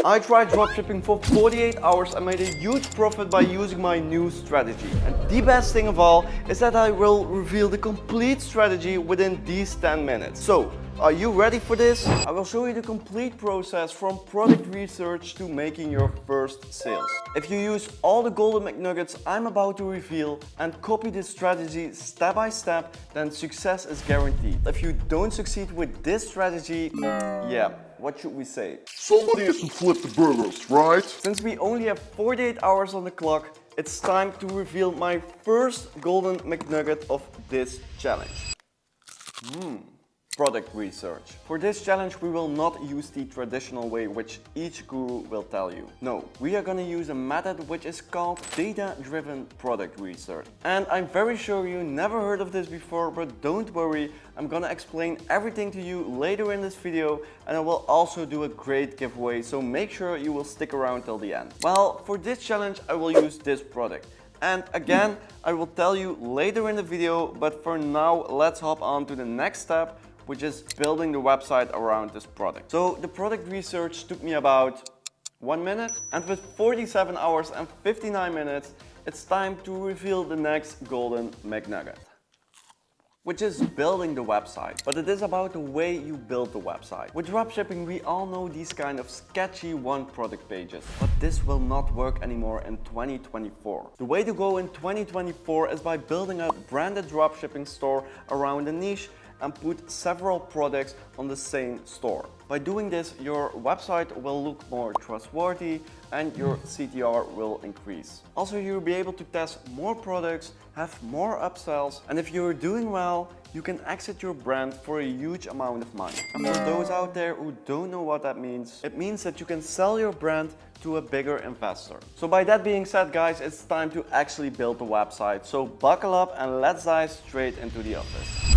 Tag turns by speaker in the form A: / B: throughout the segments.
A: I tried dropshipping for 48 hours and made a huge profit by using my new strategy. And the best thing of all is that I will reveal the complete strategy within these 10 minutes. So, are you ready for this? I will show you the complete process from product research to making your first sales. If you use all the golden McNuggets I'm about to reveal and copy this strategy step by step, then success is guaranteed. If you don't succeed with this strategy, yeah, what should we say?
B: Somebody has to flip the burgers, right?
A: Since we only have 48 hours on the clock, it's time to reveal my first golden McNugget of this challenge. Product research. For this challenge we will not use the traditional way which each guru will tell you. No, we are gonna use a method which is called data-driven product research. And I'm very sure you never heard of this before, but don't worry, I'm gonna explain everything to you later in this video, and I will also do a great giveaway, so make sure you will stick around till the end. Well, for this challenge I will use this product. And again, I will tell you later in the video, but for now let's hop on to the next step, which is building the website around this product. So the product research took me about 1 minute, and with 47 hours and 59 minutes, it's time to reveal the next golden McNugget, which is building the website. But it is about the way you build the website. With dropshipping, we all know these kind of sketchy one product pages, but this will not work anymore in 2024. The way to go in 2024 is by building a branded dropshipping store around a niche and put several products on the same store. By doing this, your website will look more trustworthy and your CTR will increase. Also, you'll be able to test more products, have more upsells, and if you're doing well, you can exit your brand for a huge amount of money. And for those out there who don't know what that means, it means that you can sell your brand to a bigger investor. So by that being said, guys, it's time to actually build the website. So buckle up and let's dive straight into the office.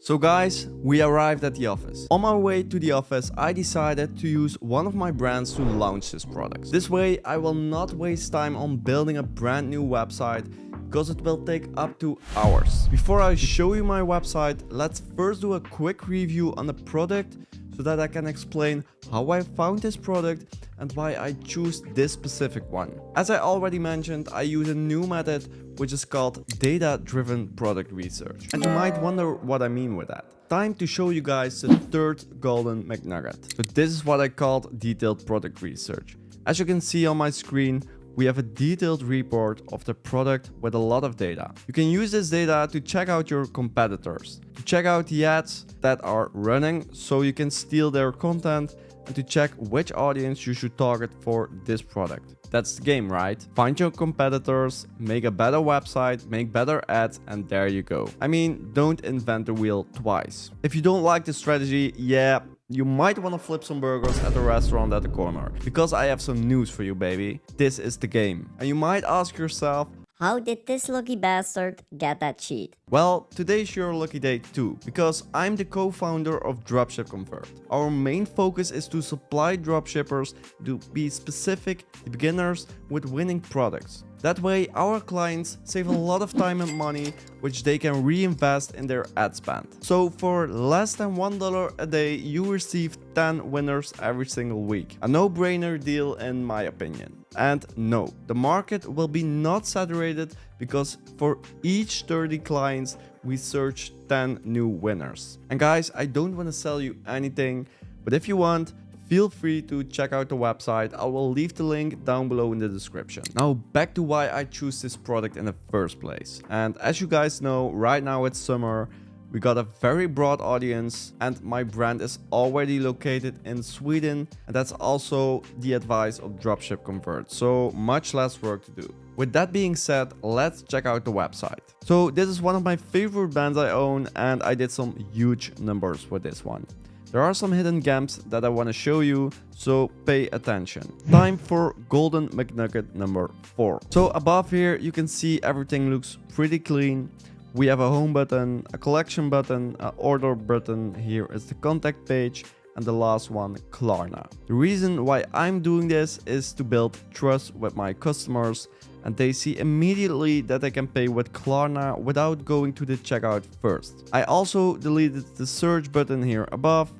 A: So guys, we arrived at the office. On my way to the office, I decided to use one of my brands to launch this product. This way, I will not waste time on building a brand new website because it will take up to hours. Before I show you my website, let's first do a quick review on the product so that I can explain how I found this product and why I choose this specific one. As I already mentioned, I use a new method which is called data-driven product research. And you might wonder what I mean with that. Time to show you guys the third golden McNugget. So this is what I called detailed product research. As you can see on my screen, we have a detailed report of the product with a lot of data. You can use this data to check out your competitors, to check out the ads that are running so you can steal their content, and to check which audience you should target for this product. That's the game, right? Find your competitors, make a better website, make better ads, and there you go. I mean, don't invent the wheel twice. If you don't like this strategy, yeah, you might want to flip some burgers at the restaurant at the corner. Because I have some news for you, baby. This is the game. And you might ask yourself,
C: how did this lucky bastard get that cheat?
A: well, today's your lucky day too, because I'm the co-founder of Dropship Convert. Our main focus is to supply dropshippers to be specific beginners with winning products. That way, our clients save a lot of time and money, which they can reinvest in their ad spend. So for less than $1 a day, you receive 10 winners every single week. A no-brainer deal in my opinion. And no, the market will be not saturated because for each 30 clients, we search 10 new winners. And guys, I don't want to sell you anything, but if you want, feel free to check out the website. I will leave the link down below in the description. Now back to why I choose this product in the first place. And as you guys know, right now it's summer. We got a very broad audience and my brand is already located in Sweden, and that's also the advice of Dropship Convert, so much less work to do. With that being said, let's check out the website. So this is one of my favorite brands I own and I did some huge numbers with this one. There are some hidden gems that I want to show you, so pay attention. Time for golden McNugget number 4. So above here you can see everything looks pretty clean. We have a home button, a collection button, an order button. Here is the contact page, and the last one, Klarna. The reason why I'm doing this is to build trust with my customers, and they see immediately that they can pay with Klarna without going to the checkout first. I also deleted the search button here above.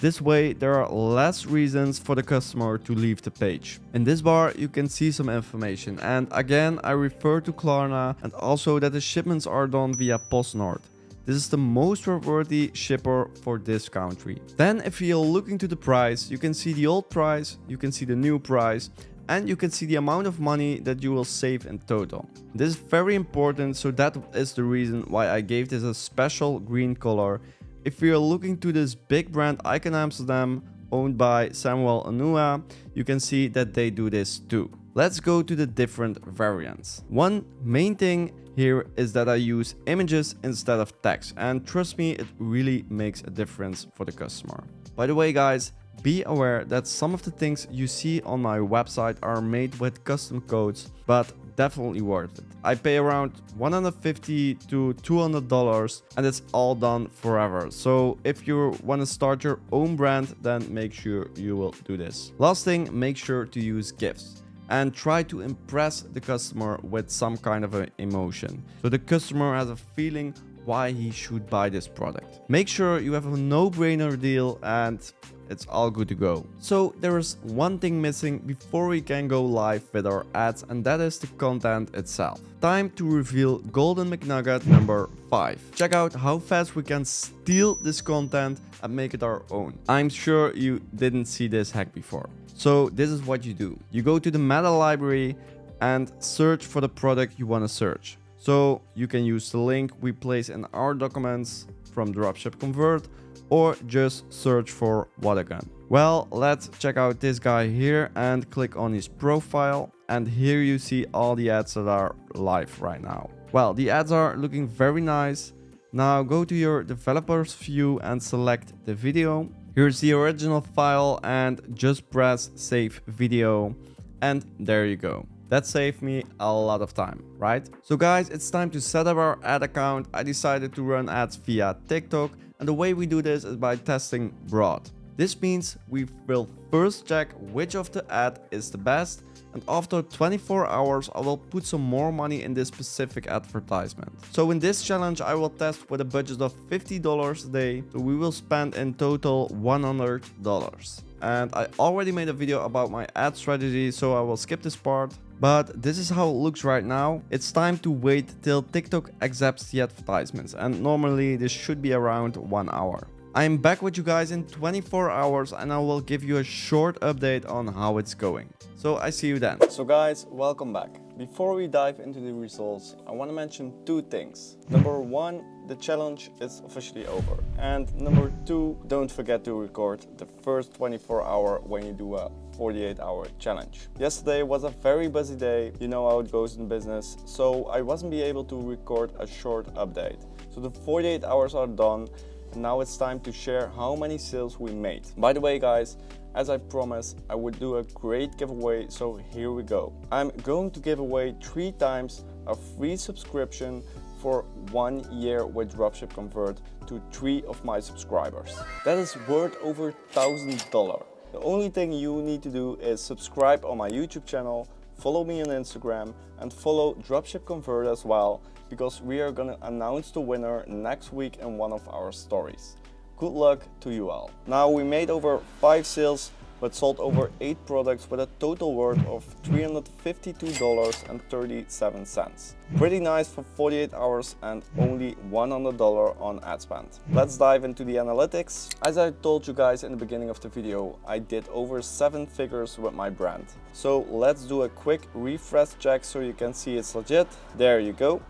A: This way, there are less reasons for the customer to leave the page. In this bar, you can see some information. And again, I refer to Klarna and also that the shipments are done via PostNord. This is the most trustworthy shipper for this country. Then if you're looking to the price, you can see the old price, you can see the new price, and you can see the amount of money that you will save in total. This is very important, so that is the reason why I gave this a special green color. If you're looking to this big brand Icon Amsterdam, owned by Samuel Anua, you can see that they do this too. Let's go to the different variants. One main thing here is that I use images instead of text, and trust me, it really makes a difference for the customer. By the way guys, be aware that some of the things you see on my website are made with custom codes, but definitely worth it. I pay around $150 to $200 and it's all done forever. So if you want to start your own brand, then make sure you will do this. Last thing, make sure to use GIFs and try to impress the customer with some kind of an emotion, so the customer has a feeling why he should buy this product. Make sure you have a no-brainer deal and it's all good to go. So there is one thing missing before we can go live with our ads, and that is the content itself. Time to reveal Golden McNugget number 5. Check out how fast we can steal this content and make it our own. I'm sure you didn't see this hack before. So this is what you do. You go to the meta library and search for the product you want to search. So you can use the link we place in our documents from Dropship Convert, or just search for what again. Well, let's check out this guy here and click on his profile, and here you see all the ads that are live right now. Well, the ads are looking very nice. Now go to your developers view and select the video. Here's the original file and just press save video, and there you go. That saved me a lot of time, right? So guys, it's time to set up our ad account. I decided to run ads via TikTok, and the way we do this is by testing broad. This means we will first check which of the ad is the best, and after 24 hours I will put some more money in this specific advertisement. So in this challenge I will test with a budget of $50 a day, so we will spend in total $100. And I already made a video about my ad strategy, so I will skip this part. But this is how it looks right now. It's time to wait till TikTok accepts the advertisements, and normally this should be around 1 hour. I'm back with you guys in 24 hours and I will give you a short update on how it's going. So I see you then. So guys, welcome back. Before we dive into the results, I want to mention two things. Number one, the challenge is officially over. And number two, don't forget to record the first 24 hour when you do a 48-hour challenge. Yesterday was a very busy day, you know how it goes in business, so I wasn't be able to record a short update. So the 48 hours are done, and now it's time to share how many sales we made. By the way guys, as I promised, I would do a great giveaway, so here we go. I'm going to give away 3 times a free subscription for 1 year with Dropship Convert to 3 of my subscribers. That is worth over $1,000. The only thing you need to do is subscribe on my YouTube channel, follow me on Instagram, and follow Dropship Convert as well, because we are gonna announce the winner next week in one of our stories. Good luck to you all. Now we made over 5 sales but sold over 8 products with a total worth of $352.37. Pretty nice for 48 hours and only $100 on ad spend. Let's dive into the analytics. As I told you guys in the beginning of the video, I did over 7 figures with my brand. So let's do a quick refresh check so you can see it's legit. There you go.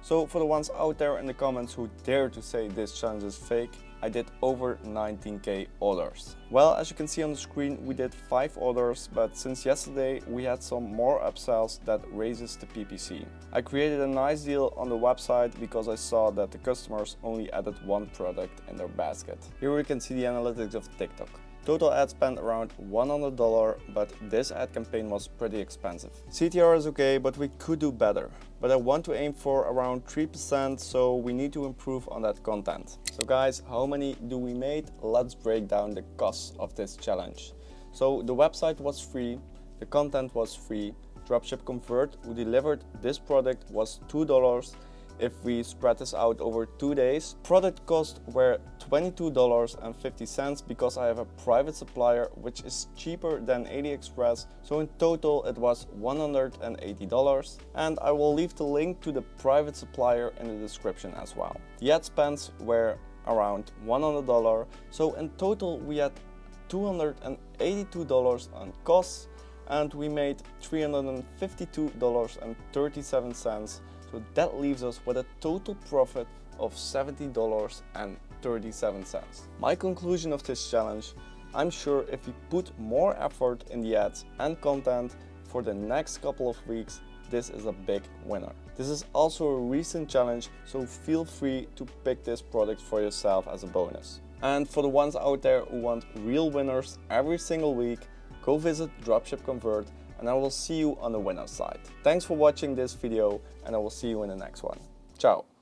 A: So for the ones out there in the comments who dare to say this challenge is fake, I did over 19k orders. Well, as you can see on the screen, we did 5 orders, but since yesterday we had some more upsells that raises the PPC. I created a nice deal on the website because I saw that the customers only added 1 product in their basket. Here we can see the analytics of TikTok. Total ad spend around $100, but this ad campaign was pretty expensive. CTR is okay, but we could do better. But I want to aim for around 3%, so we need to improve on that content. So guys, how many do we made? Let's break down the costs of this challenge. So the website was free, the content was free, Dropship Convert, who delivered this product, was $2, If we spread this out over 2 days, product costs were $22.50 because I have a private supplier which is cheaper than AliExpress, so in total it was $180, and I will leave the link to the private supplier in the description as well. The ad spends were around $100, so in total we had $282 on costs, and we made $352.37, so that leaves us with a total profit of $70.37. My conclusion of this challenge: I'm sure if we put more effort in the ads and content for the next couple of weeks, this is a big winner. This is also a recent challenge, so feel free to pick this product for yourself as a bonus. And for the ones out there who want real winners every single week, go visit Dropship Convert, and I will see you on the winner's side. Thanks for watching this video, and I will see you in the next one. Ciao!